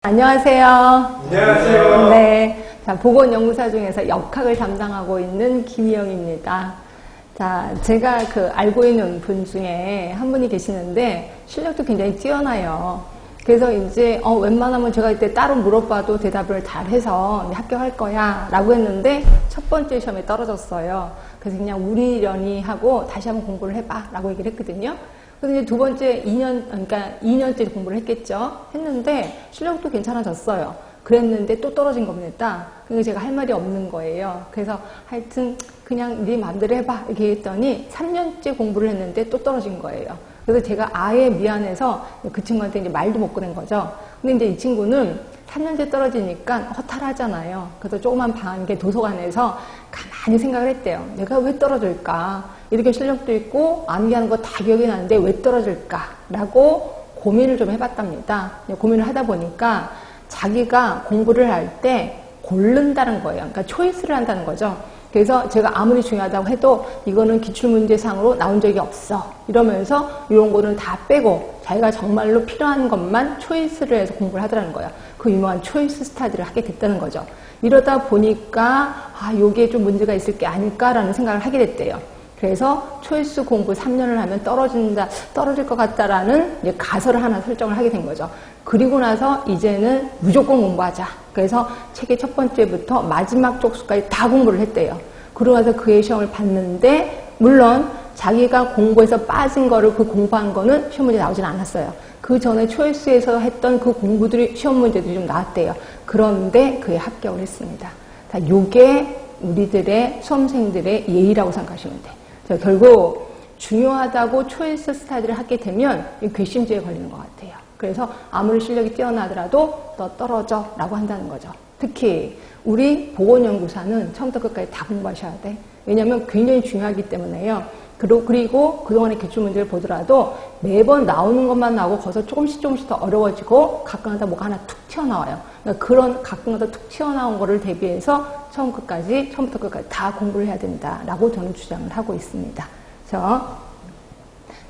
안녕하세요. 안녕하세요. 네. 자, 보건연구사 중에서 역학을 담당하고 있는 김희영입니다. 자, 제가 알고 있는 분 중에 한 분이 계시는데 실력도 굉장히 뛰어나요. 그래서 이제 웬만하면 제가 이때 따로 물어봐도 대답을 잘 해서 합격할 거야 라고 했는데 첫 번째 시험에 떨어졌어요. 그래서 그냥 우리려니 하고 다시 한번 공부를 해봐 라고 얘기를 했거든요. 그래서 이제 두 번째 2년째 공부를 했겠죠. 했는데 실력도 괜찮아졌어요. 그랬는데 또 떨어진 겁니다. 그러니까 제가 할 말이 없는 거예요. 그래서 하여튼 그냥 네 맘대로 해봐 이렇게 했더니 3년째 공부를 했는데 또 떨어진 거예요. 그래서 제가 아예 미안해서 그 친구한테 이제 말도 못 꺼낸 거죠. 근데 이제 이 친구는 3년째 떨어지니까 허탈하잖아요. 그래서 조그만 방 도서관에서 가만히 생각을 했대요. 내가 왜 떨어질까? 이렇게 실력도 있고 암기하는 거 다 기억이 나는데 왜 떨어질까? 라고 고민을 좀 해봤답니다. 고민을 하다 보니까 자기가 공부를 할 때 고른다는 거예요. 그러니까 초이스를 한다는 거죠. 그래서 제가 아무리 중요하다고 해도 이거는 기출문제상으로 나온 적이 없어 이러면서 이런 거는 다 빼고 자기가 정말로 필요한 것만 초이스를 해서 공부를 하더라는 거예요. 그 유명한 초이스 스타디를 하게 됐다는 거죠. 이러다 보니까 요게 좀 문제가 있을 게 아닐까라는 생각을 하게 됐대요. 그래서 초이스 공부 3년을 하면 떨어질 것 같다라는 이제 가설을 하나 설정을 하게 된 거죠. 그리고 나서 이제는 무조건 공부하자. 그래서 책의 첫 번째부터 마지막 쪽수까지 다 공부를 했대요. 그러고 나서 그의 시험을 봤는데 물론 자기가 공부해서 빠진 거를 그 공부한 거는 시험 문제 나오진 않았어요. 그 전에 초이스에서 했던 그 공부들이 시험 문제들이 좀 나왔대요. 그런데 그에 합격을 했습니다. 요게 우리들의 수험생들의 예의라고 생각하시면 돼요. 결국 중요하다고 초이스 스타디를 하게 되면 괘씸죄에 걸리는 것 같아요. 그래서 아무리 실력이 뛰어나더라도 너 떨어져 라고 한다는 거죠. 특히 우리 보건연구사는 처음부터 끝까지 다 공부하셔야 돼. 왜냐하면 굉장히 중요하기 때문에요. 그리고 그동안의 기출문제를 보더라도 매번 나오는 것만 나오고 거기서 조금씩 더 어려워지고 가끔가다 뭐가 하나 툭 튀어나와요. 그러니까 그런 가끔가다 툭 튀어나온 거를 대비해서 처음부터 끝까지 다 공부를 해야 된다라고 저는 주장을 하고 있습니다.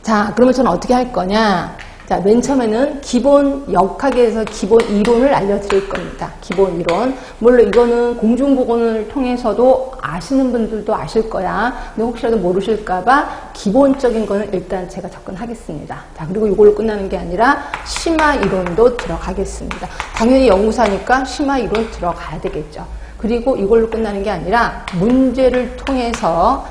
자, 그러면 저는 어떻게 할 거냐? 자, 맨 처음에는 기본 역학에서 기본 이론을 알려드릴 겁니다. 기본 이론. 물론 이거는 공중보건을 통해서도 아시는 분들도 아실 거야. 근데 혹시라도 모르실까봐 기본적인 거는 일단 제가 접근하겠습니다. 자, 그리고 이걸로 끝나는 게 아니라 심화 이론도 들어가겠습니다. 당연히 연구사니까 심화 이론 들어가야 되겠죠. 그리고 이걸로 끝나는 게 아니라 문제를 통해서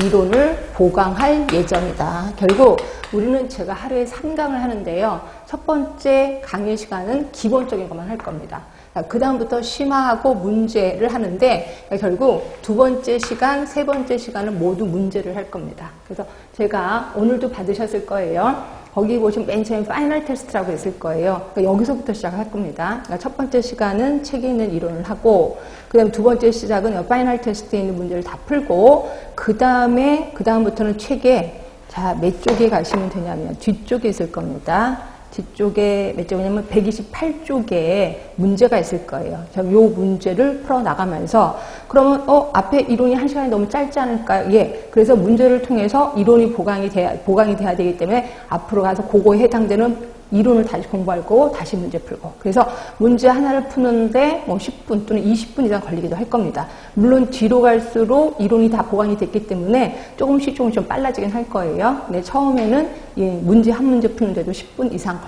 이론을 보강할 예정이다. 결국 우리는 제가 하루에 3강을 하는데요. 첫 번째 강의 시간은 기본적인 것만 할 겁니다. 그 다음부터 심화하고 문제를 하는데 결국 두 번째 시간, 세 번째 시간은 모두 문제를 할 겁니다. 그래서 제가 오늘도 받으셨을 거예요. 거기 보시면 맨 처음에 파이널 테스트라고 있을 거예요. 그러니까 여기서부터 시작할 겁니다. 그러니까 첫 번째 시간은 책에 있는 이론을 하고, 그 다음에 두 번째 시작은 파이널 테스트에 있는 문제를 다 풀고, 그 다음부터는 책에, 자, 몇 쪽에 가시면 되냐면, 뒤쪽에 있을 겁니다. 뒤쪽에 몇 쪽이냐면 128쪽에 문제가 있을 거예요. 요 문제를 풀어나가면서 그러면 앞에 이론이 1시간이 너무 짧지 않을까요? 예. 그래서 문제를 통해서 이론이 보강이 돼야 되기 때문에 앞으로 가서 그거에 해당되는 이론을 다시 공부할 거고 다시 문제 풀고 그래서 문제 하나를 푸는데 10분 또는 20분 이상 걸리기도 할 겁니다. 물론 뒤로 갈수록 이론이 다 보강이 됐기 때문에 조금씩 좀 빨라지긴 할 거예요. 근데 처음에는 문제 한 문제 푸는데도 10분 이상